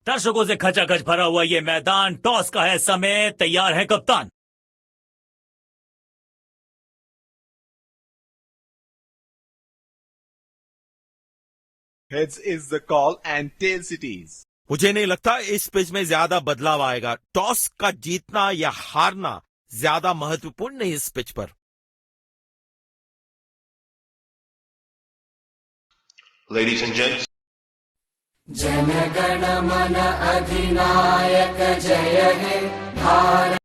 दर्शकों से खचाखच भरा हुआ ये मैदान, टॉस का है समय, तैयार है कप्तान। Heads is the call and tails it is. मुझे नहीं लगता इस पिच में ज्यादा बदलाव आएगा। टॉस का जीतना या हारना ज्यादा महत्वपूर्ण नहीं इस पिच पर। Ladies and gents, जनगण मन अधिनायक जय हे भारत।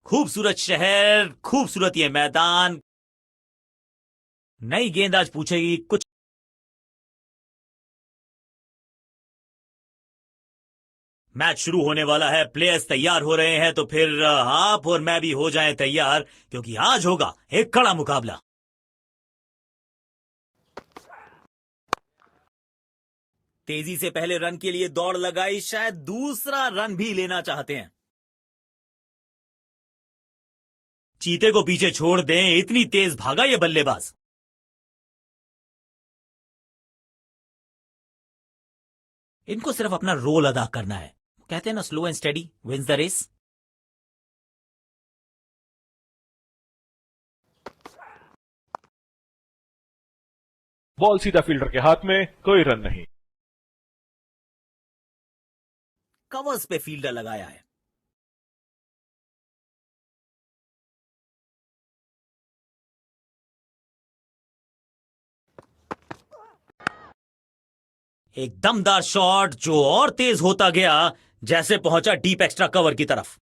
खूबसूरत शहर, खूबसूरत ये मैदान। नई गेंद आज पूछेगी कुछ। मैच शुरू होने वाला है, प्लेयर्स तैयार हो रहे हैं, तो फिर आप और मैं भी हो जाएं तैयार, क्योंकि आज होगा एक कड़ा मुकाबला। तेजी से पहले रन के लिए दौड़ लगाई, शायद दूसरा रन भी लेना चाहते हैं। चीते को पीछे छोड़ दें, इतनी तेज भागा ये बल्लेबाज। इनको सिर्फ अपना रोल अदा करना है। कहते हैं ना, slow and steady wins the race. Ball सीधा फील्डर के हाथ में, कोई रन नहीं। कवर्स पे फील्डर लगाया है। एक दमदार शॉट जो और तेज होता गया जैसे पहुंचा डीप एक्स्ट्रा कवर की तरफ।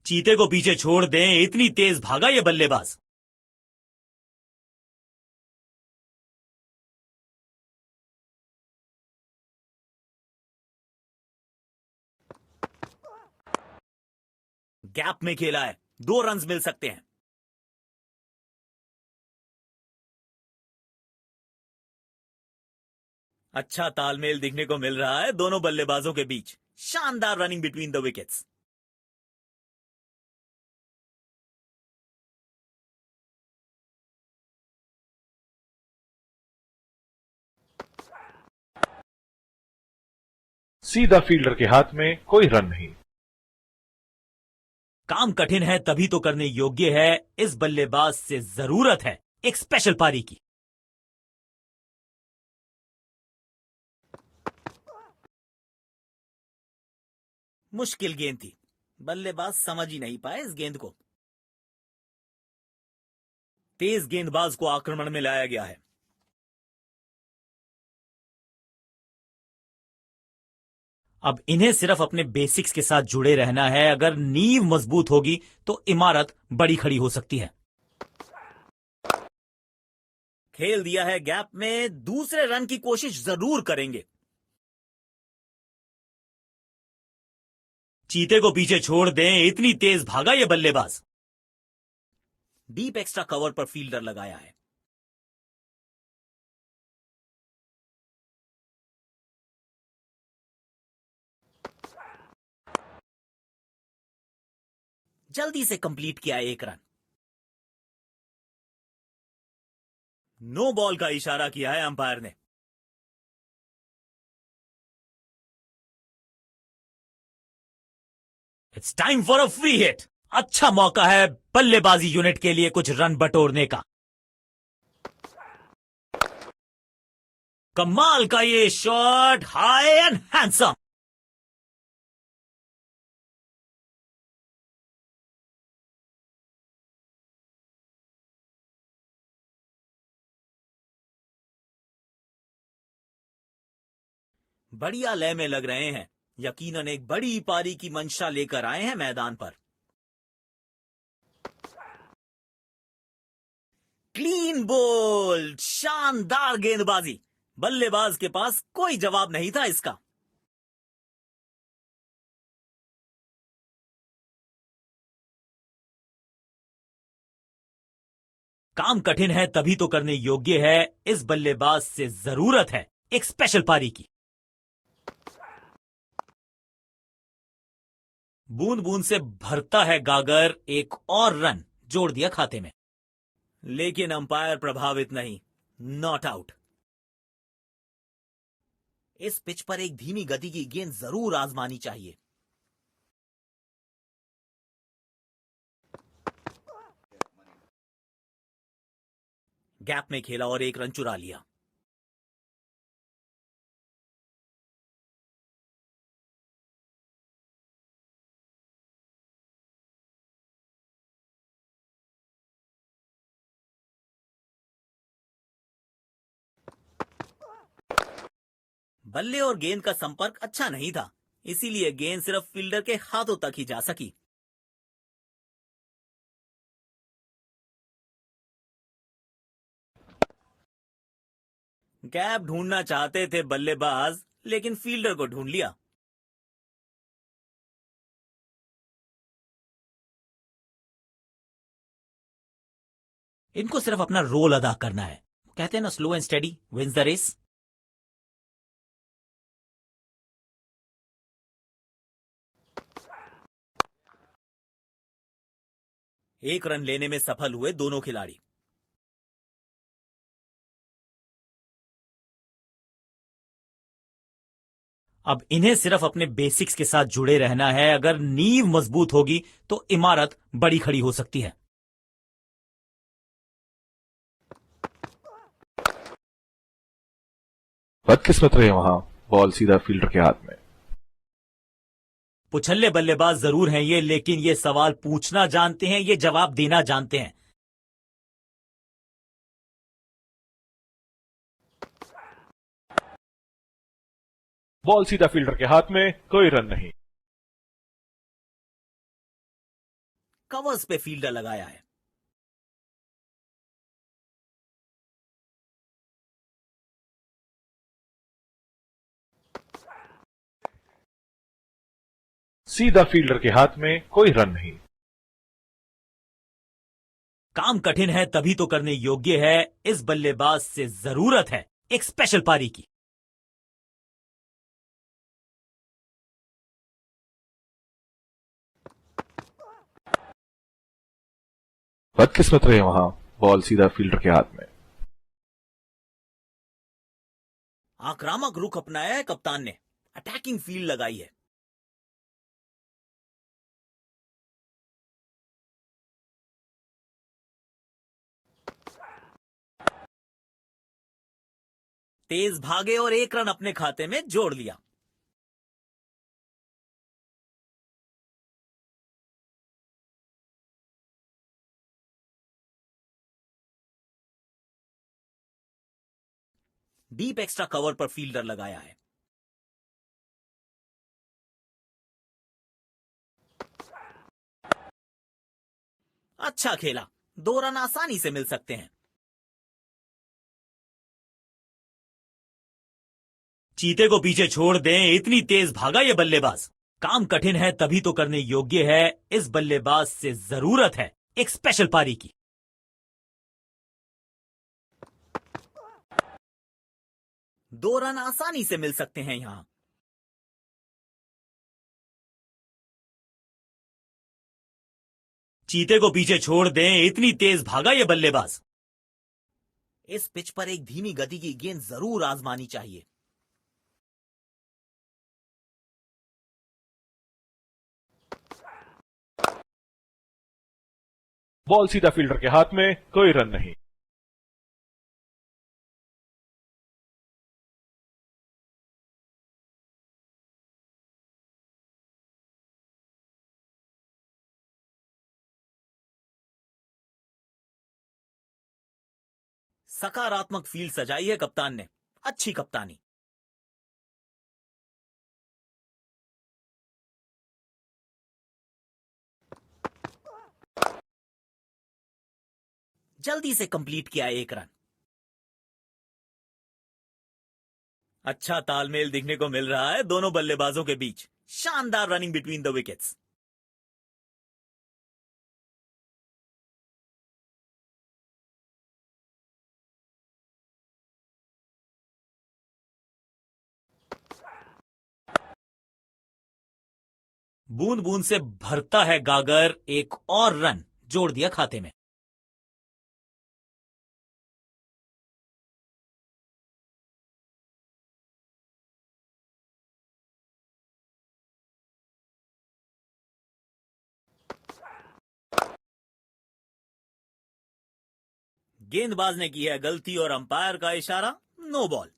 चीते को पीछे छोड़ दें, इतनी तेज भागा ये बल्लेबाज। गैप में खेला है, 2 रन्स मिल सकते हैं। अच्छा तालमेल दिखने को मिल रहा है दोनों बल्लेबाजों के बीच। शानदार रनिंग बिटवीन द विकेट्स। सीधा फील्डर के हाथ में, कोई रन नहीं। काम कठिन है तभी तो करने योग्य है। इस बल्लेबाज से जरूरत है एक स्पेशल पारी की। मुश्किल गेंद थी, बल्लेबाज समझ ही नहीं पाए इस गेंद को। तेज गेंदबाज को आक्रमण में लाया गया है। अब इन्हें सिर्फ अपने बेसिक्स के साथ जुड़े रहना है। अगर नींव मजबूत होगी तो इमारत बड़ी खड़ी हो सकती है। खेल दिया है गैप में, दूसरे रन की कोशिश जरूर करेंगे। चीते को पीछे छोड़ दें, इतनी तेज भागा ये बल्लेबाज। डीप एक्स्ट्रा कवर पर फील्डर लगाया है। जल्दी से कंप्लीट किया 1 रन। नो बॉल का इशारा किया है अंपायर ने। It's time for a free hit. अच्छा मौका है बल्लेबाजी यूनिट के लिए कुछ रन बटोरने का। कमाल का ये शॉट, हाई एंड हैंडसम। बढ़िया लय में लग रहे हैं। यकीनन एक बड़ी पारी की मंशा लेकर आए हैं मैदान पर। क्लीन बोल्ड, शानदार गेंदबाजी। बल्लेबाज के पास कोई जवाब नहीं था इसका। काम कठिन है तभी तो करने योग्य है। इस बल्लेबाज से जरूरत है एक स्पेशल पारी की। बूंद बूंद से भरता है गागर, एक और रन जोड़ दिया खाते में। लेकिन अंपायर प्रभावित नहीं, नॉट आउट। इस पिच पर एक धीमी गति की गेंद जरूर आजमानी चाहिए। गैप में खेला और एक रन चुरा लिया। बल्ले और गेंद का संपर्क अच्छा नहीं था, इसीलिए गेंद सिर्फ फील्डर के हाथों तक ही जा सकी। गैप ढूंढना चाहते थे बल्लेबाज, लेकिन फील्डर को ढूंढ लिया। इनको सिर्फ अपना रोल अदा करना है। कहते हैं ना, slow and steady wins the race. एक रन लेने में सफल हुए दोनों खिलाड़ी। अब इन्हें सिर्फ अपने बेसिक्स के साथ जुड़े रहना है। अगर नींव मजबूत होगी तो इमारत बड़ी खड़ी हो सकती है। बदकिस्मत रहे वहां, बॉल सीधा फील्डर के हाथ में। पुछल्ले बल्लेबाज जरूर हैं ये, लेकिन ये सवाल पूछना जानते हैं, ये जवाब देना जानते हैं। बॉल सीधा फील्डर के हाथ में, कोई रन नहीं। कवर्स पे फील्डर लगाया है। सीधा फील्डर के हाथ में, कोई रन नहीं। काम कठिन है तभी तो करने योग्य है। इस बल्लेबाज से जरूरत है एक स्पेशल पारी की। बदकिस्मत रहे वहां, बॉल सीधा फील्डर के हाथ में। आक्रामक रुख अपनाया है कप्तान ने, अटैकिंग फील्ड लगाई है। तेज भागे और एक रन अपने खाते में जोड़ लिया। डीप एक्स्ट्रा कवर पर फील्डर लगाया है। अच्छा खेला, 2 रन आसानी से मिल सकते हैं। चीते को पीछे छोड़ दें, इतनी तेज भागा ये बल्लेबाज। काम कठिन है तभी तो करने योग्य है। इस बल्लेबाज से जरूरत है एक स्पेशल पारी की। दो रन आसानी से मिल सकते हैं यहां। चीते को पीछे छोड़ दें, इतनी तेज भागा ये बल्लेबाज। इस पिच पर एक धीमी गति की गेंद जरूर आजमानी चाहिए। बॉल सीधा फील्डर के हाथ में, कोई रन नहीं। सकारात्मक फील्ड सजाई है कप्तान ने, अच्छी कप्तानी। जल्दी से कंप्लीट किया एक रन। अच्छा तालमेल दिखने को मिल रहा है दोनों बल्लेबाजों के बीच। शानदार रनिंग बिटवीन द विकेट्स। बूंद बूंद से भरता है गागर, एक और रन जोड़ दिया खाते में। गेंदबाज ने की है गलती और अंपायर का इशारा, no ball.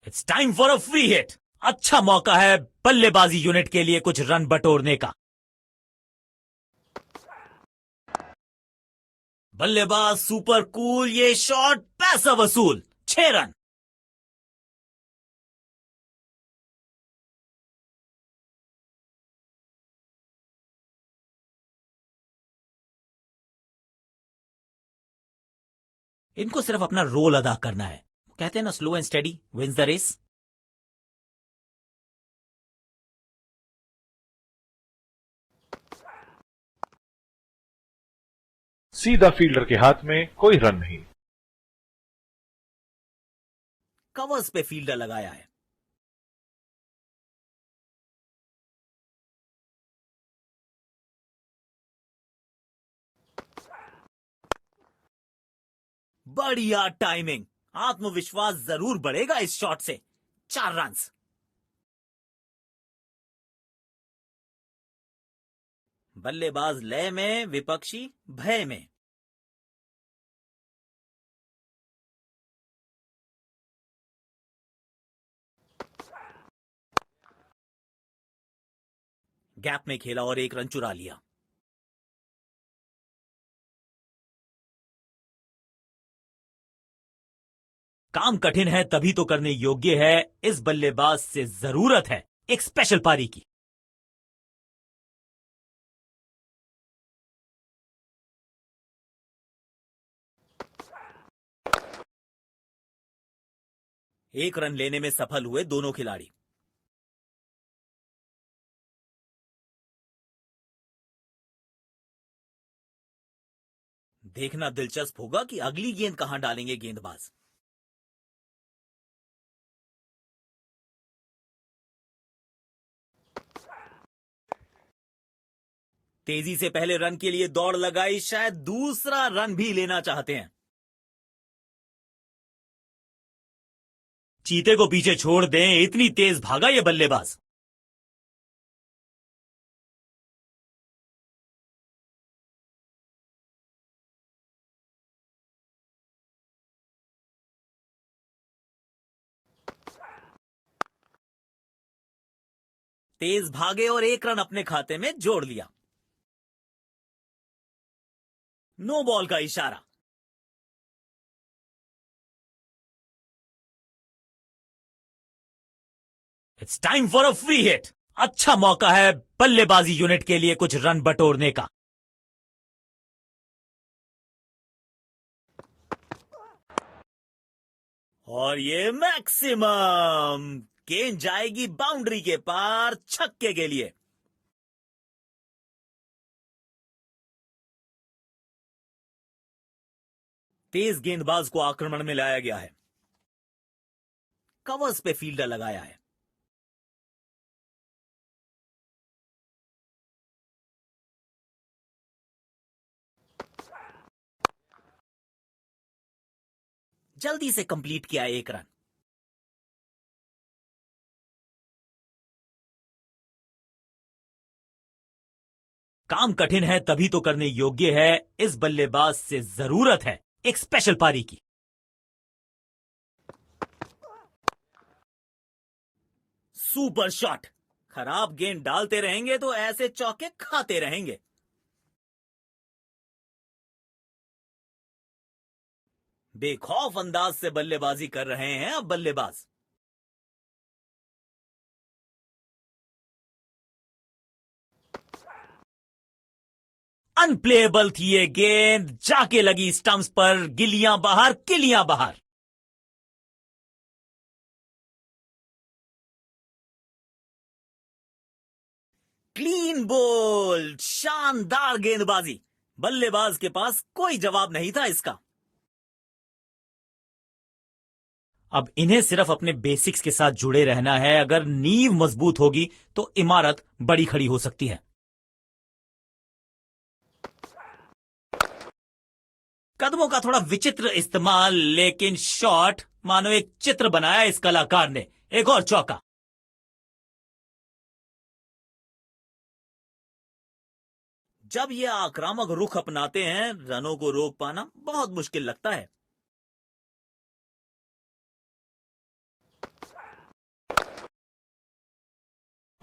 It's time for a free hit. अच्छा मौका है बल्लेबाजी यूनिट के लिए कुछ रन बटोरने का। बल्लेबाज सुपर कूल, ये शॉट पैसा वसूल, 6 रन। इनको सिर्फ अपना रोल अदा करना है। कहते हैं ना, slow and steady wins the race. सीधा फील्डर के हाथ में, कोई रन नहीं। कवर्स पे फील्डर लगाया है। बढ़िया टाइमिंग, आत्मविश्वास जरूर बढ़ेगा इस शॉट से। 4 रन। बल्लेबाज लय में, विपक्षी भय में। गैप में खेला और 1 रन चुरा लिया। काम कठिन है तभी तो करने योग्य है। इस बल्लेबाज से जरूरत है एक स्पेशल पारी की। एक रन लेने में सफल हुए दोनों खिलाड़ी। देखना दिलचस्प होगा कि अगली गेंद कहां डालेंगे गेंदबाज। तेजी से पहले रन के लिए दौड़ लगाई, शायद दूसरा रन भी लेना चाहते हैं। चीते को पीछे छोड़ दें, इतनी तेज भागा ये बल्लेबाज। तेज भागे और 1 रन अपने खाते में जोड़ लिया। नो बॉल का इशारा। It's time for a free hit. अच्छा मौका है बल्लेबाजी यूनिट के लिए कुछ रन बटोरने का। और ये मैक्सिमम, गेंद जाएगी बाउंड्री के पार, छक्के के लिए। तेज गेंदबाज को आक्रमण में लाया गया है। कवर्स पे फील्डर लगाया है। जल्दी से कंप्लीट किया 1 रन। काम कठिन है तभी तो करने योग्य है। इस बल्लेबाज से जरूरत है एक स्पेशल पारी की। Super shot. खराब गेंद डालते रहेंगे तो ऐसे चौके खाते रहेंगे। बेखौफ अंदाज से बल्लेबाजी कर रहे हैं अब बल्लेबाज। अनप्लेएबल थी ये गेंद, जाके लगी स्टंप्स पर, गिलियां बाहर, किलियां बाहर। क्लीन बोल्ड, शानदार गेंदबाजी। बल्लेबाज के पास कोई जवाब नहीं था इसका। अब इन्हें सिर्फ अपने बेसिक्स के साथ जुड़े रहना है। अगर नींव मजबूत होगी तो इमारत बड़ी खड़ी हो सकती है। कदमों का थोड़ा विचित्र इस्तेमाल, लेकिन शॉट मानो एक चित्र बनाया इस कलाकार ने। एक और चौका। जब ये आक्रामक रुख अपनाते हैं, रनों को रोक पाना बहुत मुश्किल लगता है।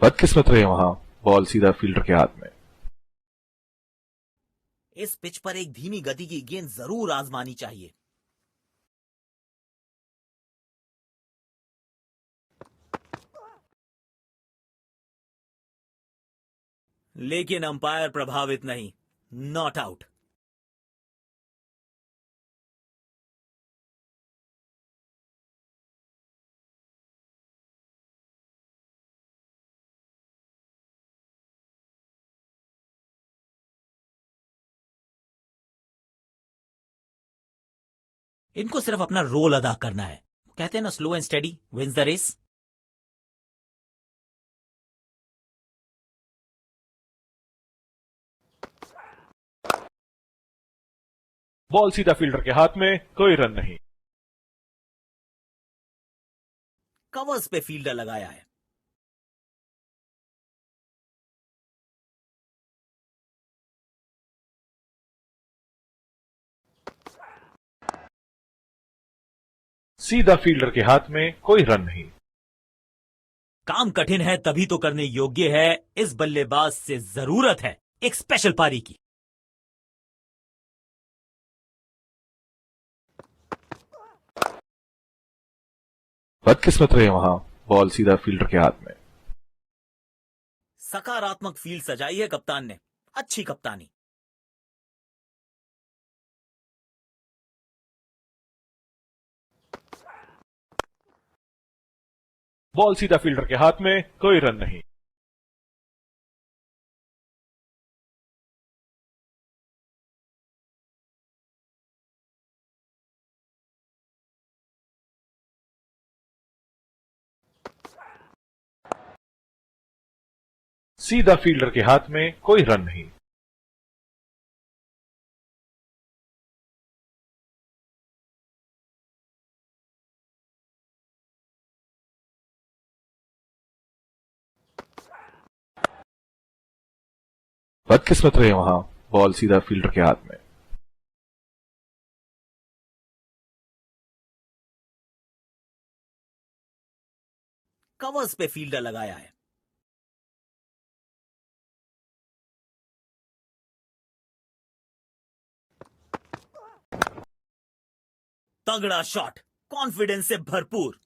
बदकिस्मत रहे वहां, बॉल सीधा फील्डर के हाथ में। इस पिच पर एक धीमी गति की गेंद जरूर आजमानी चाहिए। लेकिन अंपायर प्रभावित नहीं, नॉट आउट। इनको सिर्फ अपना रोल अदा करना है। कहते हैं ना, slow and steady wins the race. Ball सीधा फील्डर के हाथ में, कोई रन नहीं। कवर्स पे फील्डर लगाया है। सीधा फील्डर के हाथ में, कोई रन नहीं। काम कठिन है तभी तो करने योग्य है। इस बल्लेबाज से जरूरत है एक स्पेशल पारी की। बदकिस्मत रहे वहां, बॉल सीधा फील्डर के हाथ में। सकारात्मक फील्ड सजाई है कप्तान ने। अच्छी कप्तानी। बॉल सीधा फील्डर के हाथ में, कोई रन नहीं। सीधा फील्डर के हाथ में, कोई रन नहीं। बदकिस्मत रहे वहां, बॉल सीधा फील्डर के हाथ में। कवर्स पे फील्डर लगाया है। तगड़ा शॉट, कॉन्फिडेंस से भरपूर।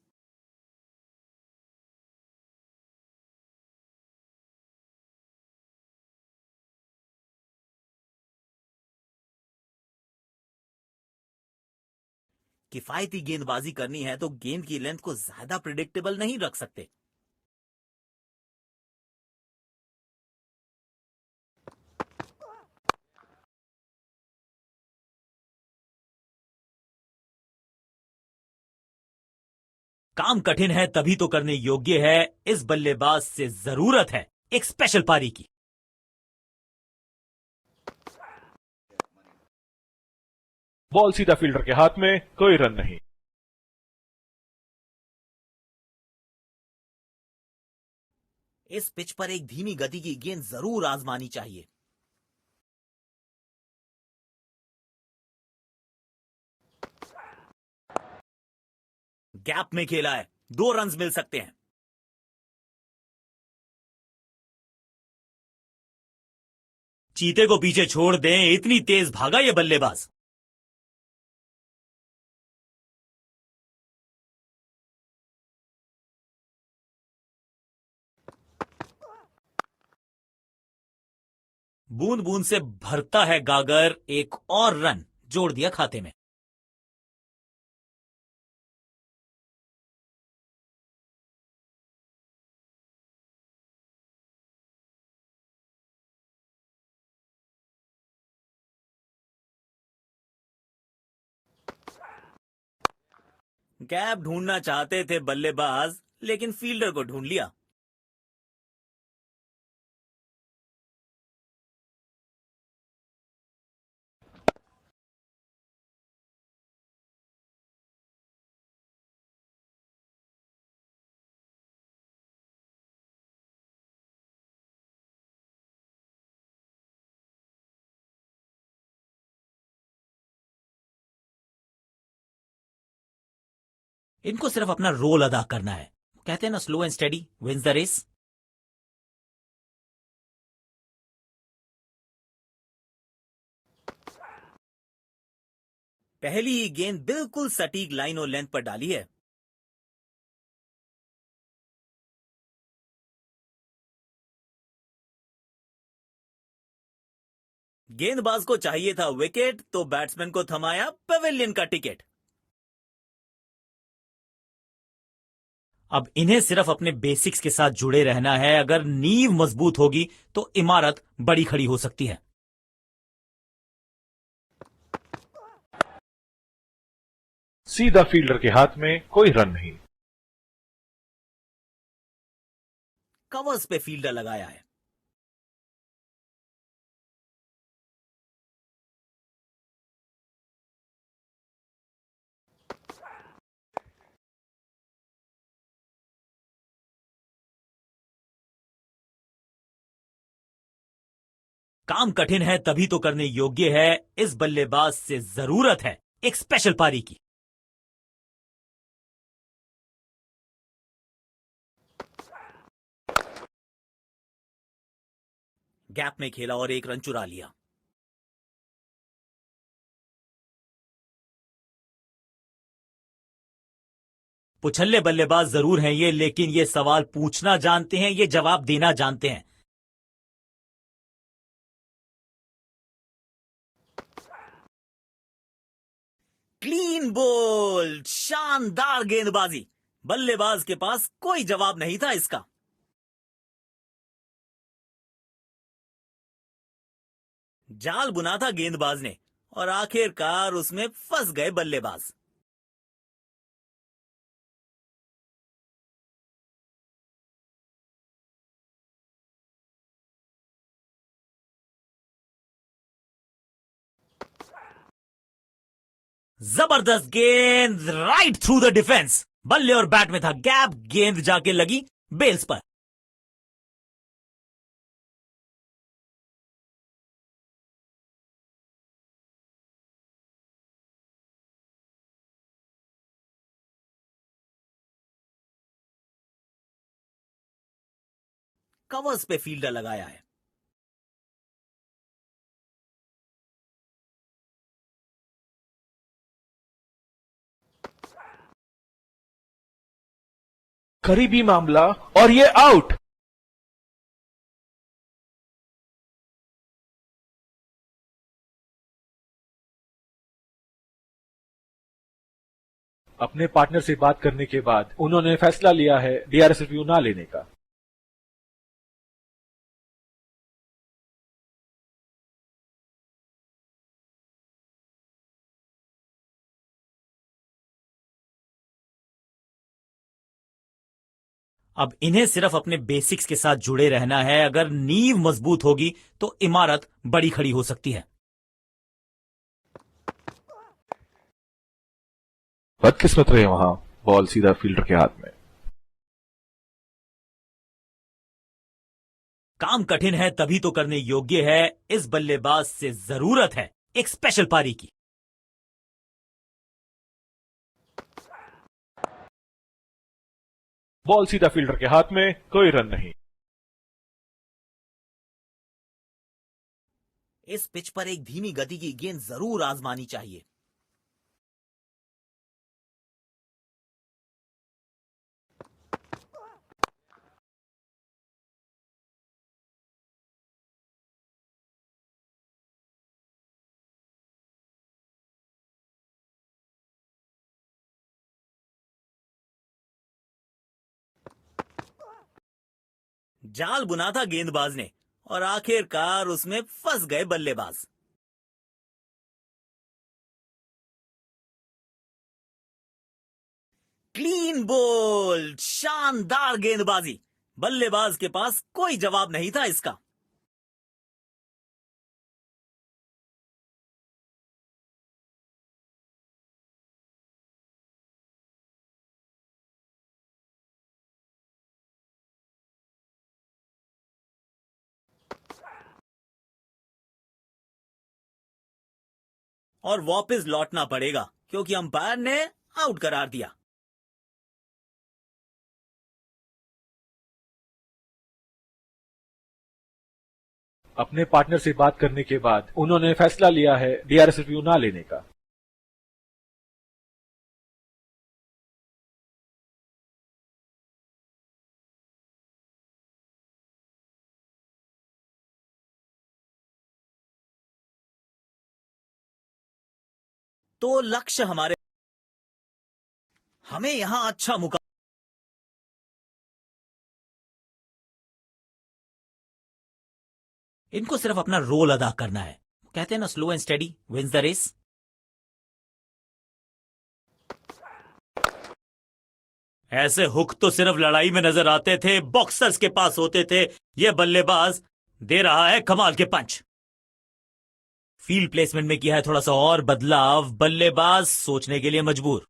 किफायती गेंदबाजी करनी है तो गेंद की लेंथ को ज्यादा प्रिडिक्टेबल नहीं रख सकते। काम कठिन है तभी तो करने योग्य है। इस बल्लेबाज से जरूरत है एक स्पेशल पारी की। बॉल सीधा फील्डर के हाथ में, कोई रन नहीं। इस पिच पर एक धीमी गति की गेंद जरूर आजमानी चाहिए। गैप में खेला है, 2 रन्स मिल सकते हैं। चीते को पीछे छोड़ दें, इतनी तेज भागा ये बल्लेबाज। बूंद बूंद से भरता है गागर, एक और रन जोड़ दिया खाते में। गैप ढूंढना चाहते थे बल्लेबाज, लेकिन फील्डर को ढूंढ लिया। इनको सिर्फ अपना रोल अदा करना है। कहते हैं ना, slow and steady wins the race. पहली गेंद बिल्कुल सटीक लाइन और लेंथ पर डाली है। गेंदबाज को चाहिए था विकेट, तो बैट्समैन को थमाया पवेलियन का टिकट। अब इन्हें सिर्फ अपने बेसिक्स के साथ जुड़े रहना है। अगर नींव मजबूत होगी तो इमारत बड़ी खड़ी हो सकती है। सीधा फील्डर के हाथ में, कोई रन नहीं। कवर्स पे फील्डर लगाया है। काम कठिन है तभी तो करने योग्य है। इस बल्लेबाज से जरूरत है एक स्पेशल पारी की। गैप में खेला और एक रन चुरा लिया। पुछल्ले बल्लेबाज जरूर हैं ये, लेकिन ये सवाल पूछना जानते हैं, ये जवाब देना जानते हैं। क्लीन बोल्ड, शानदार गेंदबाजी। बल्लेबाज के पास कोई जवाब नहीं था इसका। जाल बुना था गेंदबाज ने और आखिरकार उसमें फंस गए बल्लेबाज। जबरदस्त गेंद, राइट थ्रू द डिफेंस। बल्ले और बैट में था गैप, गेंद जाके लगी बेल्स पर। कवर्स पे फील्डर लगाया है। करीबी मामला और ये आउट। अपने पार्टनर से बात करने के बाद उन्होंने फैसला लिया है डीआरएस रिव्यू ना लेने का। अब इन्हें सिर्फ अपने बेसिक्स के साथ जुड़े रहना है। अगर नींव मजबूत होगी तो इमारत बड़ी खड़ी हो सकती है। बदकिस्मत रहे वहां, बॉल सीधा फील्डर के हाथ में। काम कठिन है तभी तो करने योग्य है। इस बल्लेबाज से जरूरत है एक स्पेशल पारी की। बॉल सीधा फील्डर के हाथ में, कोई रन नहीं। इस पिच पर एक धीमी गति की गेंद जरूर आजमानी चाहिए। जाल बुना था गेंदबाज ने और आखिरकार उसमें फंस गए बल्लेबाज। क्लीन बोल्ड, शानदार गेंदबाजी। बल्लेबाज के पास कोई जवाब नहीं था इसका। और वापस लौटना पड़ेगा क्योंकि अंपायर ने आउट करार दिया। अपने पार्टनर से बात करने के बाद उन्होंने फैसला लिया है डीआरएस रिव्यू ना लेने का। तो लक्ष्य हमें यहां अच्छा मुकाबला, इनको सिर्फ अपना रोल अदा करना है। कहते हैं ना, slow and steady wins the race. ऐसे हुक तो सिर्फ लड़ाई में नजर आते थे, बॉक्सर्स के पास होते थे। यह बल्लेबाज दे रहा है कमाल के पंच। फील्ड प्लेसमेंट में किया है थोड़ा सा और बदलाव, बल्लेबाज सोचने के लिए मजबूर।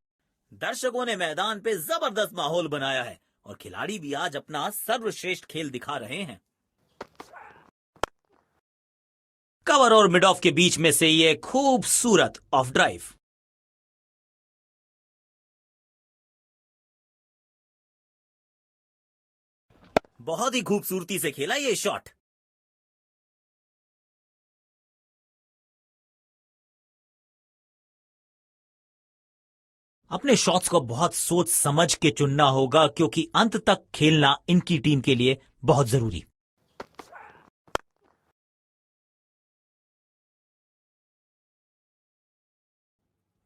दर्शकों ने मैदान पे जबरदस्त माहौल बनाया है और खिलाड़ी भी आज अपना सर्वश्रेष्ठ खेल दिखा रहे हैं। कवर और मिड ऑफ के बीच में से ये खूबसूरत ऑफ ड्राइव। बहुत ही खूबसूरती से खेला ये शॉट। अपने शॉट्स को बहुत सोच समझ के चुनना होगा, क्योंकि अंत तक खेलना इनकी टीम के लिए बहुत जरूरी।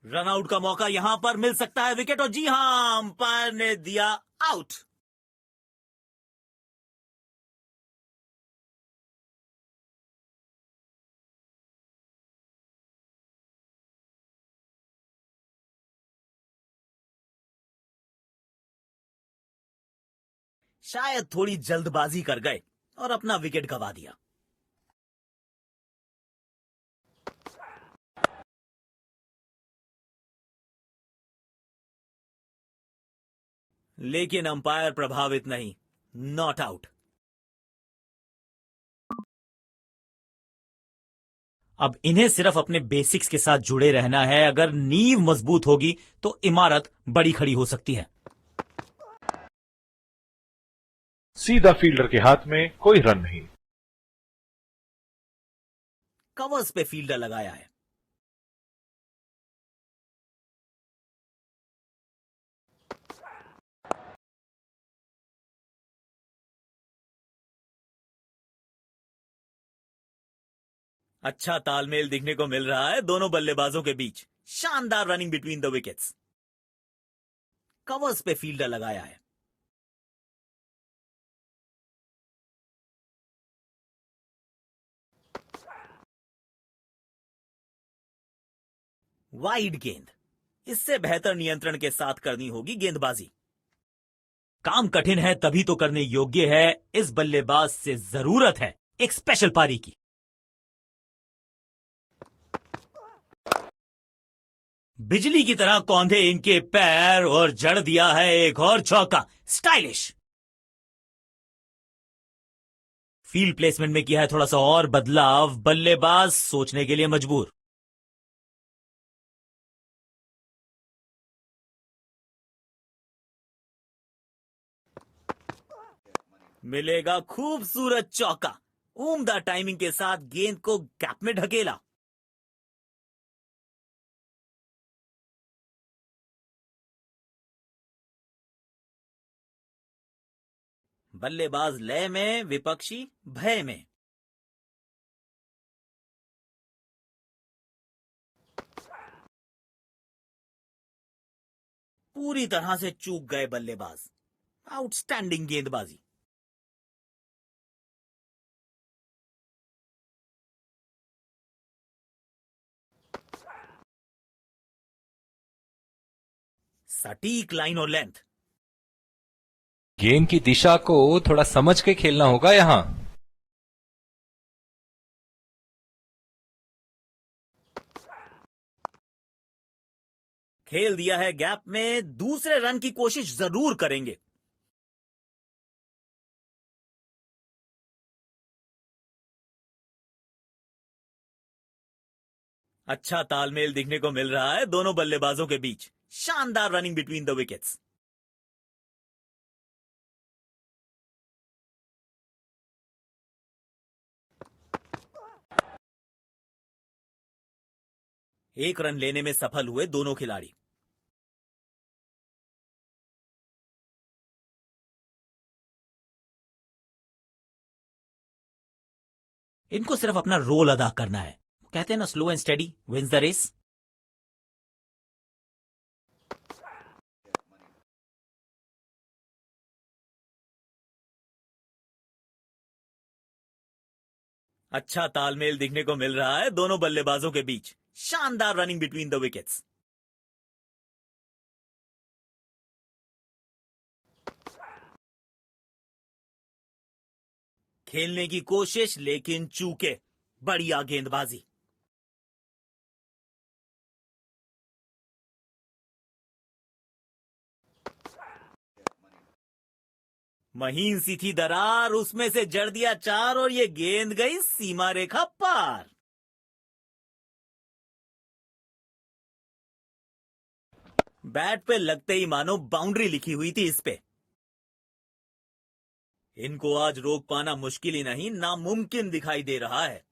रनआउट का मौका यहां पर मिल सकता है, विकेट, और जी हां, अंपायर ने दिया आउट। शायद थोड़ी जल्दबाजी कर गए और अपना विकेट गंवा दिया। लेकिन अंपायर प्रभावित नहीं, नॉट आउट। अब इन्हें सिर्फ अपने बेसिक्स के साथ जुड़े रहना है। अगर नींव मजबूत होगी तो इमारत बड़ी खड़ी हो सकती है। सीधा फील्डर के हाथ में, कोई रन नहीं। कवर्स पे फील्डर लगाया है। अच्छा तालमेल दिखने को मिल रहा है दोनों बल्लेबाजों के बीच। शानदार running between the wickets. Covers पे फील्डर लगाया है। वाइड गेंद, इससे बेहतर नियंत्रण के साथ करनी होगी गेंदबाजी। काम कठिन है तभी तो करने योग्य है। इस बल्लेबाज से जरूरत है एक स्पेशल पारी की। बिजली की तरह कौंधे इनके पैर और जड़ दिया है एक और चौका। स्टाइलिश। फील्ड प्लेसमेंट में किया है थोड़ा सा और बदलाव, बल्लेबाज सोचने के लिए मजबूर। मिलेगा खूबसूरत चौका। उम्दा टाइमिंग के साथ गेंद को गैप में ढकेला। बल्लेबाज लय में, विपक्षी भय में। पूरी तरह से चूक गए बल्लेबाज। आउटस्टैंडिंग गेंदबाजी। सटीक लाइन और लेंथ। गेंद की दिशा को थोड़ा समझ के खेलना होगा यहां। खेल दिया है गैप में, दूसरे रन की कोशिश जरूर करेंगे। अच्छा तालमेल दिखने को मिल रहा है दोनों बल्लेबाजों के बीच। शानदार रनिंग बिटवीन द विकेट्स। एक रन लेने में सफल हुए दोनों खिलाड़ी। इनको सिर्फ अपना रोल अदा करना है। कहते हैं ना, slow and steady wins the race. अच्छा तालमेल दिखने को मिल रहा है दोनों बल्लेबाजों के बीच। शानदार रनिंग बिटवीन द विकेट्स। खेलने की कोशिश लेकिन चूके। बढ़िया गेंदबाजी। महीन सी थी दरार, उसमें से जड़ दिया चार और ये गेंद गई सीमा रेखा पार। बैट पे लगते ही मानो बाउंड्री लिखी हुई थी इस पे। इनको आज रोक पाना मुश्किल ही नहीं, नामुमकिन दिखाई दे रहा है।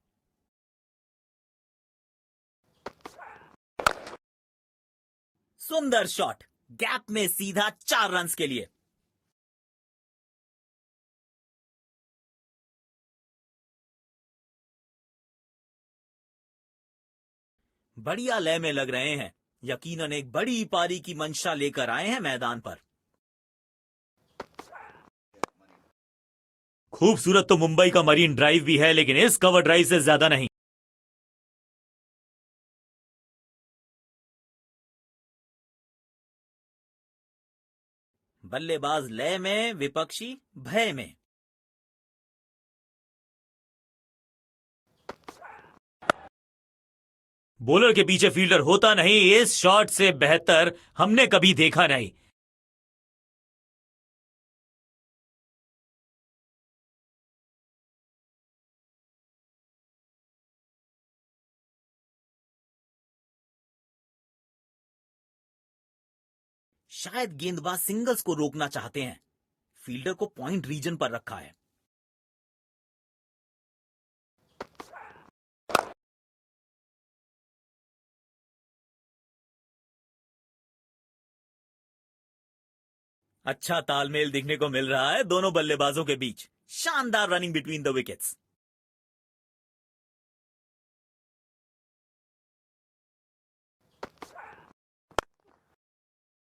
सुंदर शॉट, गैप में सीधा 4 रन्स के लिए। बढ़िया लय में लग रहे हैं। यकीनन एक बड़ी पारी की मंशा लेकर आए हैं मैदान पर। खूबसूरत तो मुंबई का मरीन ड्राइव भी है, लेकिन इस कवर ड्राइव से ज्यादा नहीं। बल्लेबाज लय में, विपक्षी भय में। बॉलर के पीछे फील्डर होता नहीं, इस शॉट से बेहतर हमने कभी देखा नहीं। शायद गेंदबाज सिंगल्स को रोकना चाहते हैं। फील्डर को पॉइंट रीजन पर रखा है। अच्छा तालमेल दिखने को मिल रहा है दोनों बल्लेबाजों के बीच। शानदार रनिंग बिटवीन द विकेट्स।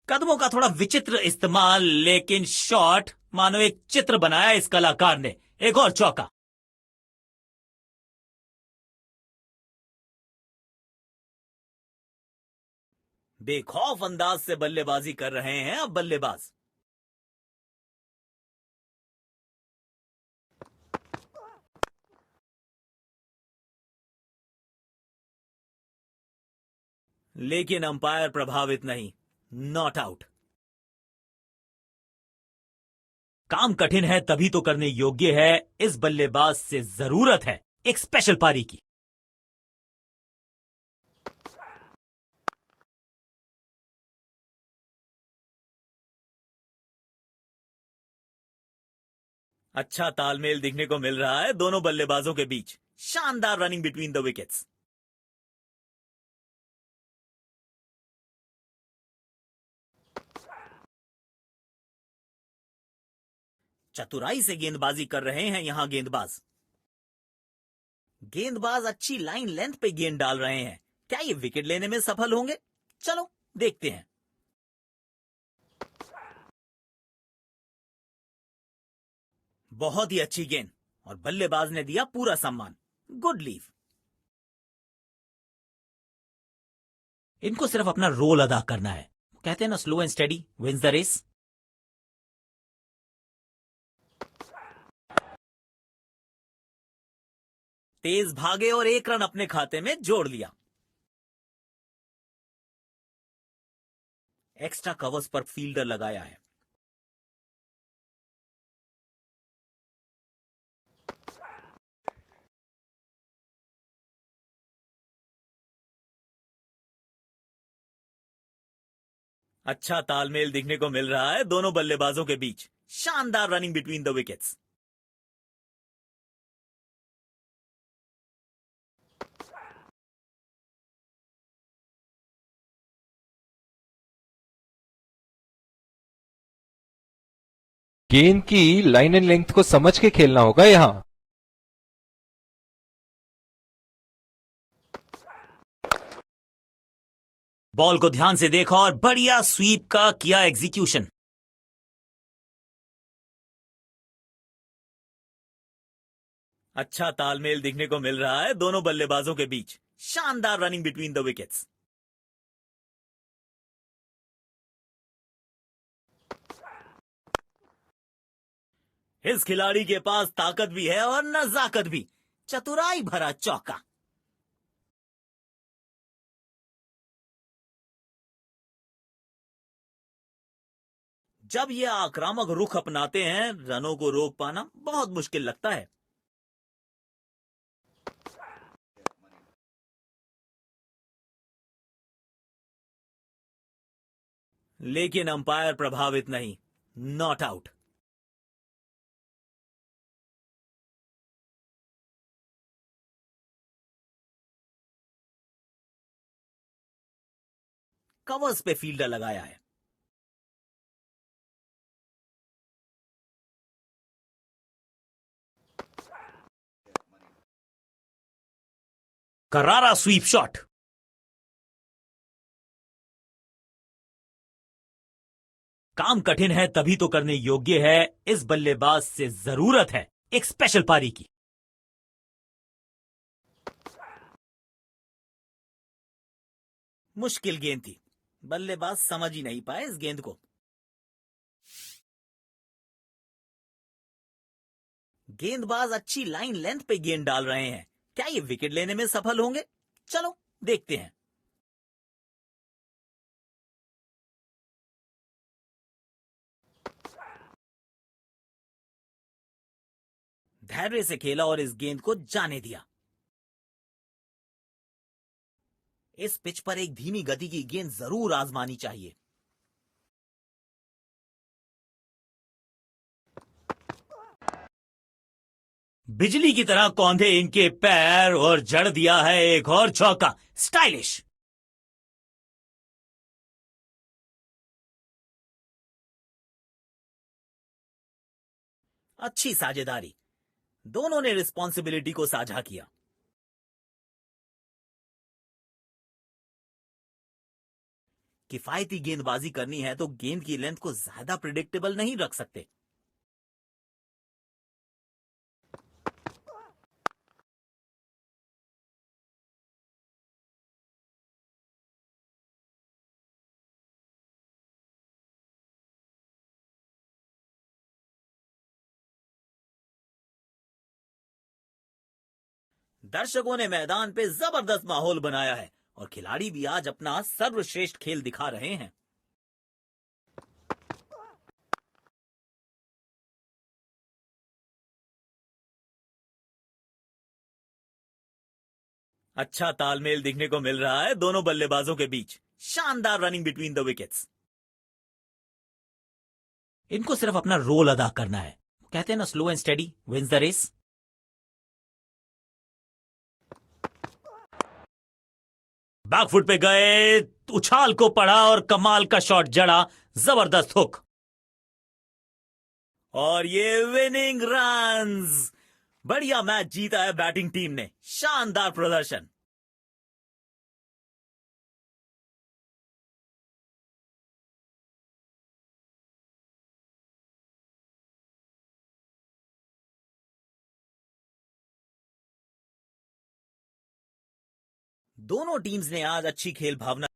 कदमों का थोड़ा विचित्र इस्तेमाल, लेकिन शॉट मानो एक चित्र बनाया इस कलाकार ने। एक और चौका। बेखौफ अंदाज से बल्लेबाजी कर रहे हैं अब बल्लेबाज। लेकिन अंपायर प्रभावित नहीं, नॉट आउट। काम कठिन है तभी तो करने योग्य है। इस बल्लेबाज से जरूरत है एक स्पेशल पारी की। अच्छा तालमेल दिखने को मिल रहा है दोनों बल्लेबाजों के बीच। शानदार रनिंग बिटवीन द विकेट्स। चतुराई से गेंदबाजी कर रहे हैं यहां गेंदबाज। गेंदबाज अच्छी लाइन लेंथ पे गेंद डाल रहे हैं। क्या ये विकेट लेने में सफल होंगे? चलो देखते हैं। बहुत ही अच्छी गेंद और बल्लेबाज ने दिया पूरा सम्मान। Good leave. इनको सिर्फ अपना रोल अदा करना है। कहते हैं ना, slow and steady wins the race. तेज भागे और एक रन अपने खाते में जोड़ लिया। एक्स्ट्रा कवर्स पर फील्डर लगाया है। अच्छा तालमेल दिखने को मिल रहा है दोनों बल्लेबाजों के बीच। शानदार रनिंग बिटवीन द विकेट्स। गेंद की लाइन एंड लेंथ को समझ के खेलना होगा यहां। बॉल को ध्यान से देखा और बढ़िया स्वीप का किया एग्जीक्यूशन। अच्छा तालमेल दिखने को मिल रहा है दोनों बल्लेबाजों के बीच। शानदार रनिंग बिटवीन द विकेट्स। इस खिलाड़ी के पास ताकत भी है और नजाकत भी। चतुराई भरा चौका। जब ये आक्रामक रुख अपनाते हैं, रनों को रोक पाना बहुत मुश्किल लगता है। लेकिन अंपायर प्रभावित नहीं। Not out. कवर्स पे फील्डर लगाया है। करारा स्वीप शॉट। काम कठिन है तभी तो करने योग्य है। इस बल्लेबाज से जरूरत है एक स्पेशल पारी की। मुश्किल गेंद थी। बल्लेबाज समझ ही नहीं पाए इस गेंद को। गेंदबाज अच्छी लाइन लेंथ पे गेंद डाल रहे हैं। क्या ये विकेट लेने में सफल होंगे? चलो देखते हैं। धैर्य से खेला और इस गेंद को जाने दिया। इस पिच पर एक धीमी गति की गेंद जरूर आजमानी चाहिए। बिजली की तरह कौंधे इनके पैर और जड़ दिया है एक और चौका। स्टाइलिश। अच्छी साझेदारी। दोनों ने रिस्पॉन्सिबिलिटी को साझा किया। किफायती गेंदबाजी करनी है तो गेंद की लेंथ को ज्यादा प्रिडिक्टेबल नहीं रख सकते। दर्शकों ने मैदान पे जबरदस्त माहौल बनाया है और खिलाड़ी भी आज अपना सर्वश्रेष्ठ खेल दिखा रहे हैं। अच्छा तालमेल दिखने को मिल रहा है दोनों बल्लेबाजों के बीच। शानदार रनिंग बिटवीन द विकेट्स। इनको सिर्फ अपना रोल अदा करना है। कहते हैं ना, slow and steady wins the race. Back foot पे गए, उछाल को पड़ा और कमाल का शॉट जड़ा। जबरदस्त हुक। और ये विनिंग रन्स। बढ़िया मैच जीता है बैटिंग टीम ने। शानदार प्रदर्शन। दोनों टीम्स ने आज अच्छी खेल भावना